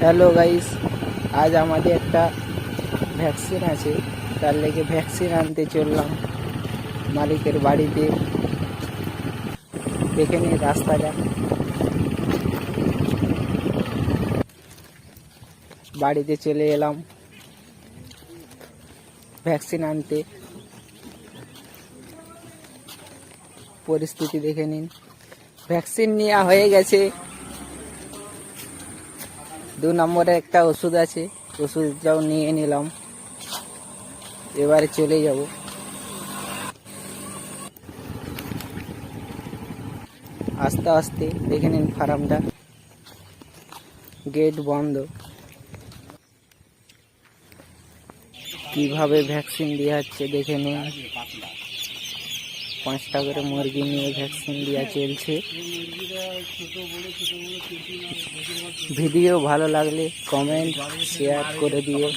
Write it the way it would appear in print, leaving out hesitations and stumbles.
Hello guys, আজ আমাদের একটা ভ্যাকসিন আছে, তার লেগে ভ্যাকসিন আনতে চললাম মালিকের বাড়িতে। দেখে নিই রাস্তাটা। বাড়িতে চলে এলাম ভ্যাকসিন আনতে। পরিস্থিতি দেখে নিন। ভ্যাকসিন নেওয়া হয়ে গেছে। 2 নম্বরে একটা ওষুধ আছে, ওষুধটাও নিয়ে নিলাম। এবারে চলে যাব। আস্তে আস্তে দেখে নিন ফার্মটা, গেট বন্ধ। কিভাবে ভ্যাকসিন দেওয়া হচ্ছে দেখে নিন। 5টা করে মুরগি নিয়ে ভ্যাকসিন দেওয়া চলছে। ভিডিও ভালো লাগলে কমেন্ট শেয়ার করে দিও।